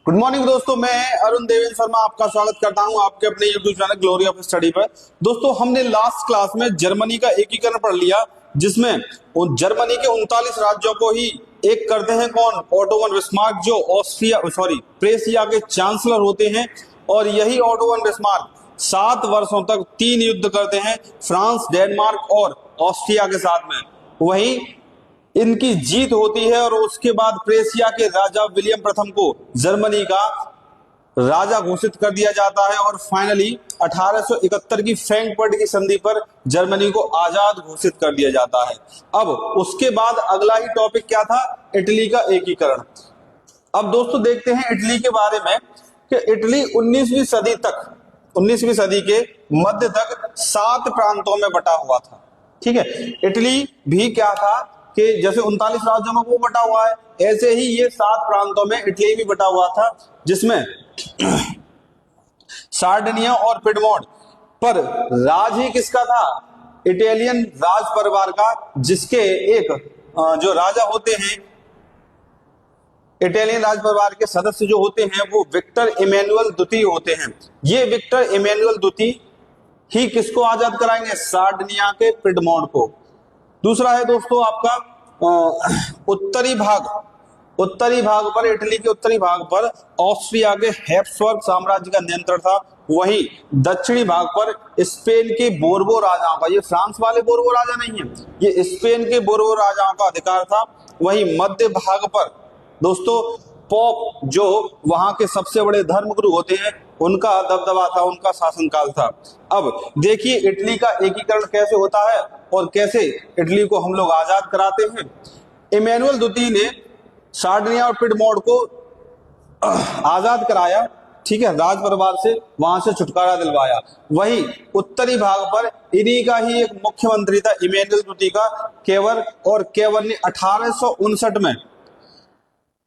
Good morning दोस्तों, मैं अरुण देवेंद्र शर्मा आपका स्वागत करता हूं आपके अपने YouTube channel glory of study पर। दोस्तों, हमने लास्ट क्लास में जर्मनी का एकीकरण पढ़ लिया, जिसमें जर्मनी के 39 राज्यों को ही एक करते हैं कौन? ओटो वन बिस्मार्क, जो प्रेसिया के चांसलर होते हैं। और यही ओटो वन बिस्मार्क 7 वर्षों तक 3 युद्ध करते हैं फ्रांस, डेनमार्क और ऑस्ट्रिया के साथ में। वही इनकी जीत होती है और उसके बाद प्रेसिया के राजा विलियम प्रथम को जर्मनी का राजा घोषित कर दिया जाता है और फाइनली 1871 की फ्रैंकफर्ट की संधि पर जर्मनी को आजाद घोषित कर दिया जाता है। अब उसके बाद अगला ही टॉपिक क्या था? इटली का एकीकरण। अब दोस्तों देखते हैं इटली के बारे में कि इटली 19वीं सदी के मध्य तक 7 प्रांतों में बटा हुआ था। ठीक है, इटली भी क्या था कि जैसे 39 राज्यों में वो बटा हुआ है, ऐसे ही ये 7 प्रांतों में इटली भी बटा हुआ था, जिसमें सार्डिनिया और पिडमोंट पर राज ही किसका था? इटालियन राज परिवार का, जिसके एक जो राजा होते हैं, इटालियन राज परिवार के सदस्य जो होते हैं वो विक्टर इमैनुअल द्वितीय होते हैं। ये विक्टर इमैनुअल द्वितीय ही किसको आजाद कराएंगे? सार्डिनिया के पिडमोंट को। दूसरा है दोस्तों आपका उत्तरी भाग पर, इटली के उत्तरी भाग पर ऑस्ट्रिया के हैब्सबर्ग साम्राज्य का नियंत्रण था। वही दक्षिणी भाग पर स्पेन के बोर्बो राजाओं का, ये फ्रांस वाले बोर्बो राजा नहीं है, ये स्पेन के बोर्बो राजाओं का अधिकार था। वही मध्य भाग पर दोस्तों पोप, जो वहां के सबसे बड़े धर्मगुरु होते हैं, उनका दबदबा था, उनका शासनकाल था। अब देखिए इटली का एकीकरण कैसे होता है और कैसे इटली को हम लोग आजाद कराते हैं। इमैनुअल द्वितीय ने सार्डिनिया और पिडमोंट को आजाद कराया, ठीक है, राज परिवार से, वहां से छुटकारा दिलवाया। वही उत्तरी भाग पर इन्हीं का ही एक मुख्यमंत्री था इमैनुअल द्वितीय का, केवर, और केवर ने 1859 में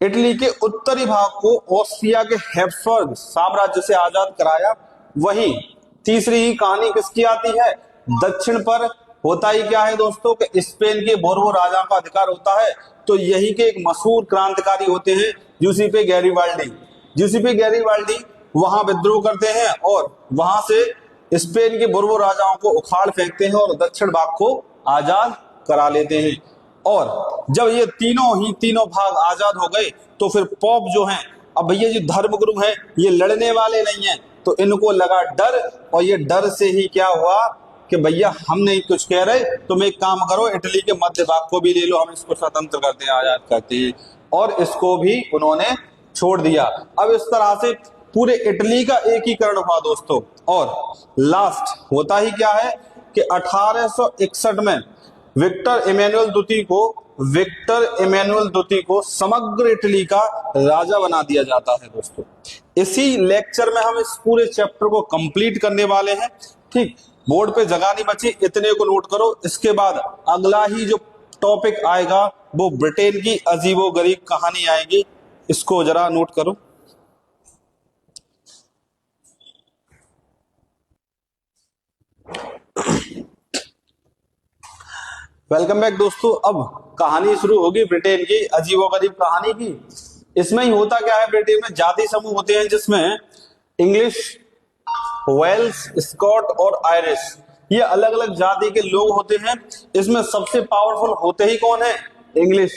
इटली के उत्तरी भाग को ऑस्ट्रिया के हैब्सबर्ग साम्राज्य से आजाद कराया। वहीं तीसरी ही कहानी किसकी आती है? दक्षिण पर होता ही क्या है दोस्तों कि स्पेन के बोर्बो राजा का अधिकार होता है। तो यही के एक मशहूर क्रांतिकारी होते हैं यूसेपे गैरिबाल्डी। वहां विद्रोह करते हैं और वहां से स्पेन के बोर्बो राजाओं को उखाड़ फेंकते हैं और दक्षिण भाग को आजाद करा लेते हैं। और जब ये तीनों भाग आजाद हो गए तो फिर पोप जो हैं, अब भैया जो धर्मगुरु हैं, ये लड़ने वाले नहीं हैं, तो इनको लगा डर, और ये डर से ही क्या हुआ कि भैया हम नहीं कुछ कह रहे, तुम एक काम करो, इटली के मध्य भाग को भी ले लो, हम इसको स्वतंत्र करते हैं, आजाद करते हैं। और इसको भी उन्होंने छोड़ दिया। अब इस तरह से पूरे इटली का एकीकरण हुआ दोस्तों। और लास्ट होता ही क्या है कि 1861 में विक्टर इमैनुअल द्वितीय को समग्र इटली का राजा बना दिया जाता है दोस्तों। इसी लेक्चर में हम इस पूरे चैप्टर को कंप्लीट करने वाले हैं। ठीक, बोर्ड पे जगह नहीं बची, इतने को नोट करो। इसके बाद अगला ही जो टॉपिक आएगा वो ब्रिटेन की अजीबोगरीब कहानी आएगी, इसको जरा नोट करो। वेलकम बैक दोस्तों। अब कहानी शुरू होगी ब्रिटेन की अजीबोगरीब कहानी की। इसमें ही होता क्या है, ब्रिटेन में जाति समूह होते हैं, जिसमें इंग्लिश, वेल्स, स्कॉट और आयरिश, ये अलग अलग जाति के लोग होते हैं। इसमें सबसे पावरफुल होते ही कौन है? इंग्लिश।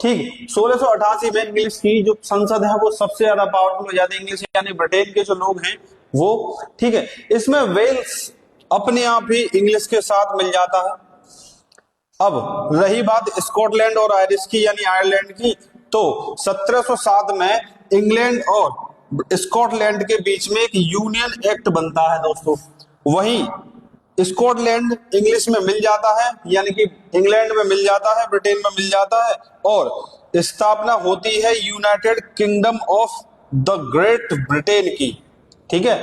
ठीक, 1688 में इंग्लिश की जो संसद है वो सबसे ज्यादा पावरफुल हो जाती है। इंग्लिश यानी ब्रिटेन के जो लोग हैं वो, ठीक है। इसमें वेल्स अपने आप ही इंग्लिश के साथ मिल जाता है। अब रही बात स्कॉटलैंड और आयरिश की यानी आयरलैंड की, तो 1707 में इंग्लैंड और स्कॉटलैंड के बीच में एक यूनियन एक्ट बनता है दोस्तों। वहीं स्कॉटलैंड इंग्लिश में मिल जाता है, यानी कि इंग्लैंड में मिल जाता है, ब्रिटेन में मिल जाता है, और स्थापना होती है United kingdom of the great Britain की। ठीक है,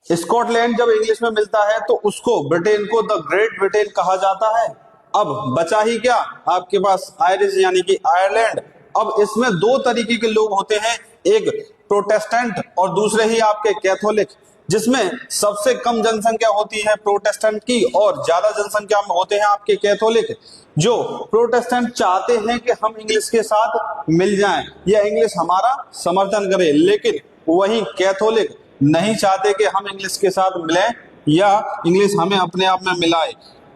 स्कॉटलैंड जब इंग्लिश में मिलता है तो उसको, ब्रिटेन को, द ग्रेट ब्रिटेन कहा जाता है। अब बचा ही क्या आपके पास? आयरिश यानी कि आयरलैंड। अब इसमें 2 तरीके के लोग होते हैं, एक प्रोटेस्टेंट और दूसरे ही आपके कैथोलिक। जिसमें सबसे कम जनसंख्या होती है प्रोटेस्टेंट की और ज्यादा जनसंख्या में होते हैं आपके कैथोलिक। जो प्रोटेस्टेंट चाहते हैं कि हम इंग्लिश के साथ मिल जाएं या इंग्लिश हमारा समर्थन करे, लेकिन वही कैथोलिक नहीं चाहते कि हम इंग्लिश के साथ मिलें या इंग्लिश हमें अपने आप में मिलाए।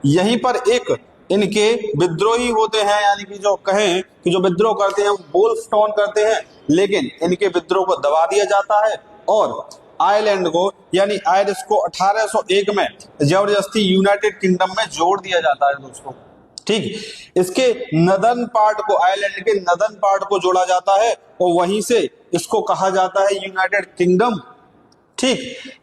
यहीं पर एक इनके विद्रोही होते हैं, यानी कि जो कहें कि जो विद्रोह करते हैं वुल्फस्टोन करते हैं, लेकिन इनके विद्रोह को दबा दिया जाता है और आयरलैंड को यानी आयरिश को 1801 में जबरदस्ती यूनाइटेड किंगडम में जोड़ दिया जाता है दोस्तों। ठीक, इसके नदर्न पार्ट को, आयरलैंड के नदर्न पार्ट को जोड़ा जाता है और वहीं से इसको कहा जाता है यूनाइटेड किंगडम। ठीक,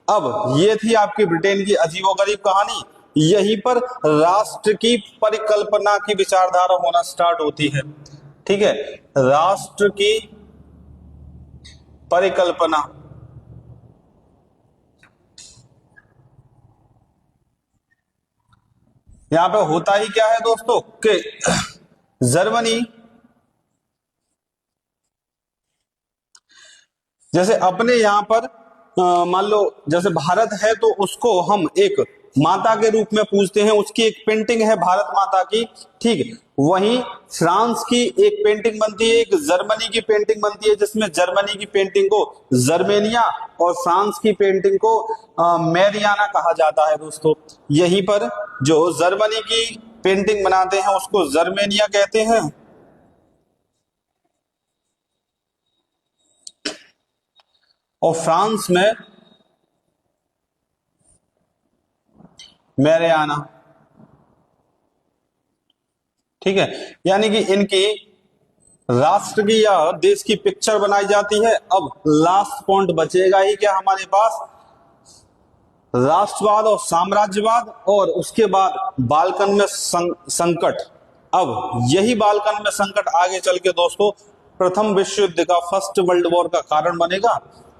अब ये थी आपकी ब्रिटेन की अजीबोगरीब कहानी। यहीं पर राष्ट्र की परिकल्पना की विचारधारा होना स्टार्ट होती है। ठीक है, राष्ट्र की परिकल्पना। यहां पे होता ही क्या है दोस्तों कि जर्मनी, जैसे अपने यहां पर मान लो जैसे भारत है तो उसको हम एक माता के रूप में पूजते हैं, उसकी एक पेंटिंग है भारत माता की। ठीक, वहीं फ्रांस की एक पेंटिंग बनती है, एक जर्मनी की पेंटिंग बनती है, जिसमें जर्मनी की पेंटिंग को जर्मेनिया और फ्रांस की पेंटिंग को मैरियाना कहा जाता है दोस्तों। यहीं पर जो जर्मनी की पेंटिंग बनाते हैं उसको जर्मेनिया कहते हैं और फ्रांस में मैरियाना। ठीक है, यानी कि इनकी राष्ट्र की या देश की पिक्चर बनाई जाती है। अब लास्ट पॉइंट बचेगा ही क्या हमारे पास, राष्ट्रवाद और साम्राज्यवाद और उसके बाद बाल्कन में संकट। अब यही बाल्कन में संकट आगे चल के दोस्तों प्रथम विश्व युद्ध का, फर्स्ट वर्ल्ड वॉर का कारण बनेगा।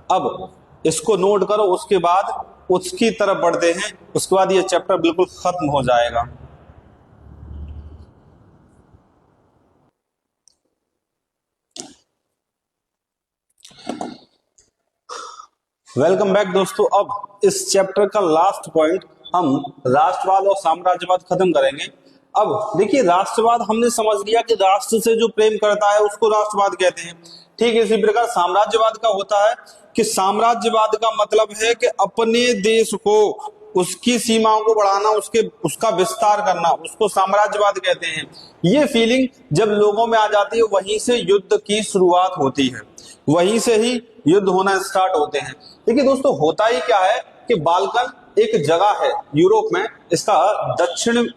अब इसको नोट करो, उसके बाद उसकी तरफ बढ़ते हैं, उसके बाद ये चैप्टर बिल्कुल खत्म हो जाएगा। वेलकम बैक दोस्तों। अब इस चैप्टर का लास्ट पॉइंट हम राष्ट्रवाद और साम्राज्यवाद खत्म करेंगे। अब देखिए, राष्ट्रवाद हमने समझ लिया कि राष्ट्र से जो प्रेम करता है उसको राष्ट्रवाद कहते हैं। ठीक, इसी प्रकार साम्राज्यवाद का होता है कि साम्राज्यवाद का मतलब है कि अपने देश को, उसकी सीमाओं को बढ़ाना, उसका विस्तार करना, उसको साम्राज्यवाद कहते हैं। ये फीलिंग जब लोगों में आ जाती है वहीं से युद्ध की शुरुआत होती है, वहीं से ही युद्ध होना स्टार्ट होते हैं। देखिए दोस्तों, होता ही क्या है कि बाल्कन एक जगह है यूरोप में, इसका दक्षिण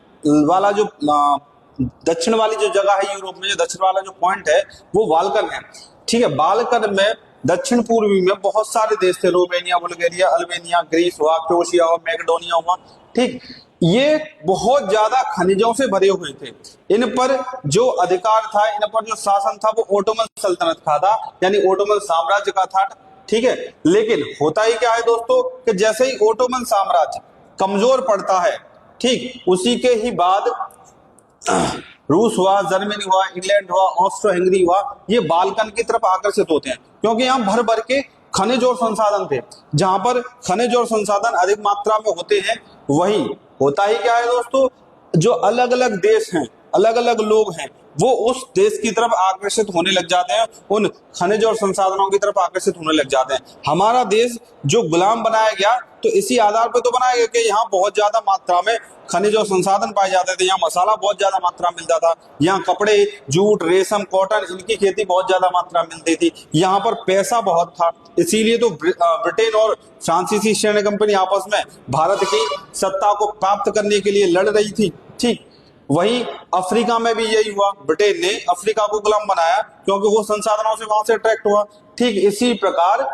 वाली जो जगह है यूरोप में, जो दक्षिण वाला जो पॉइंट है वो बाल्कन है। ठीक है, बाल्कन में दक्षिण पूर्वी में बहुत सारे देश थे, रोमेनिया, बुल्गारिया, अल्बानिया, ग्रीस हुआ, क्रोएशिया हुआ, मैकेडोनिया हुआ। ठीक, ये बहुत ज्यादा खनिजों से भरे हुए थे। इन पर जो अधिकार था, इन पर जो शासन था वो ओटोमन सल्तनत का था, यानी ओटोमन साम्राज्य का था। ठीक है, लेकिन होता ही क्या है दोस्तों कि जैसे ही ओटोमन साम्राज्य कमजोर पड़ता है, ठीक उसी के ही बाद रूस हुआ, जर्मनी हुआ, इंग्लैंड हुआ, ऑस्ट्रो हंगरी हुआ, ये बाल्कन की तरफ आकर्षित होते हैं, क्योंकि यहाँ भर भर के खनिज और संसाधन थे। जहां पर खनिज और संसाधन अधिक मात्रा में होते हैं, वही होता ही क्या है दोस्तों, जो अलग अलग देश हैं, अलग अलग लोग हैं, वो उस देश की तरफ आकर्षित होने लग जाते हैं, उन खनिज और संसाधनों की तरफ आकर्षित होने लग जाते हैं। हमारा देश जो गुलाम बनाया गया तो इसी आधार पर तो बनाया गया कि यहाँ बहुत ज्यादा मात्रा में खनिज और संसाधन पाए जाते थे, यहाँ मसाला बहुत ज्यादा मात्रा में मिलता था, यहाँ कपड़े, जूट, रेशम, कॉटन, इनकी खेती बहुत ज्यादा मात्रा में मिलती थी, यहाँ पर पैसा बहुत था। इसीलिए तो ब्रिटेन और फ्रांसीसी सैन्य कंपनी आपस में भारत की सत्ता को प्राप्त करने के लिए लड़ रही थी। ठीक, वही अफ्रीका में भी यही हुआ, ब्रिटेन ने अफ्रीका को गुलाम बनाया क्योंकि वो संसाधनों से वहां से अट्रैक्ट हुआ। ठीक इसी प्रकार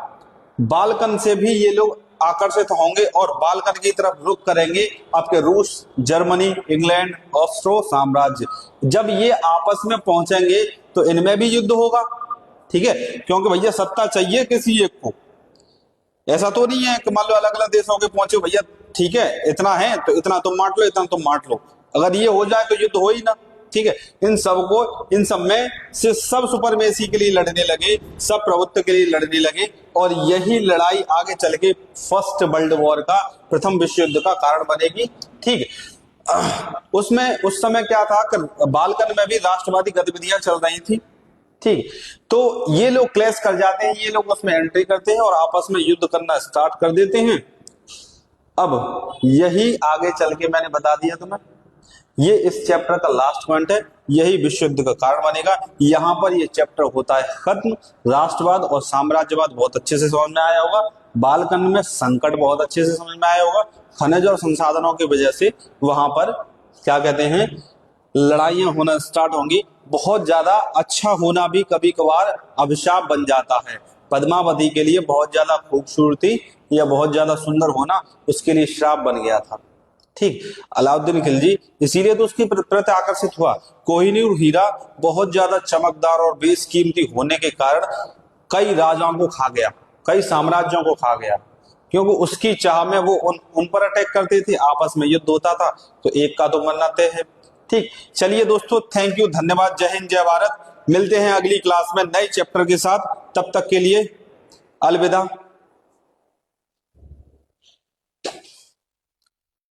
बाल्कन से भी ये लोग आकर्षित होंगे और बाल्कन की तरफ रुख करेंगे आपके रूस, जर्मनी, इंग्लैंड, ऑस्ट्रो साम्राज्य। जब ये आपस में पहुंचेंगे तो इनमें भी युद्ध होगा। ठीक है, क्योंकि भैया सत्ता चाहिए किसी एक को, ऐसा तो नहीं है कि मान लो अलग अलग देशों के पहुंचे, भैया ठीक है इतना है तो इतना तुम बांट लो, इतना तुम बांट लो, अगर ये हो जाए तो युद्ध हो ही ना। ठीक है। इन सब में से सब सुपरमेसी के लिए लड़ने लगे, सब प्रभुत्व के लिए लड़ने लगे, और यही लड़ाई आगे चल के फर्स्ट वर्ल्ड वॉर का, प्रथम विश्व युद्ध का कारण बनेगी, ठीक है। उसमें उस समय क्या था, बालकन में भी राष्ट्रवादी गतिविधियां चल रही थी, ठीक। तो ये लोग क्लैश कर जाते हैं, ये लोग उसमें एंट्री करते हैं और आपस में युद्ध करना स्टार्ट कर देते हैं। अब यही आगे चल के मैंने बता दिया तुम्हें, ये इस चैप्टर का लास्ट पॉइंट है, यही विश्व युद्ध का कारण बनेगा। यहां पर ये चैप्टर होता है खत्म। राष्ट्रवाद और साम्राज्यवाद बहुत अच्छे से समझ में आया होगा, बालकन में संकट बहुत अच्छे से समझ में आया होगा, खनिज और संसाधनों की वजह से वहां पर क्या कहते हैं, लड़ाइयां होना स्टार्ट होंगी। बहुत ज्यादा अच्छा होना भी कभी कभार अभिशाप बन जाता है। पद्मावती के लिए बहुत ज्यादा खूबसूरती या बहुत ज्यादा सुंदर होना उसके लिए श्राप बन गया था, ठीक। अलाउद्दीन खिलजी इसीलिए तो उसकी प्रति आकर्षित हुआ। कोहिनूर हीरा बहुत ज्यादा चमकदार और बेशकीमती होने के कारण कई राजाओं को खा गया, कई साम्राज्यों को खा गया, क्योंकि उसकी चाह में वो उन पर अटैक करते थे, आपस में युद्ध होता था, तो एक का तो मरना तय है, ठीक। चलिए दोस्तों, थैंक यू, धन्यवाद, जय हिंद, जय भारत। मिलते हैं अगली क्लास में नए चैप्टर के साथ, तब तक के लिए अलविदा।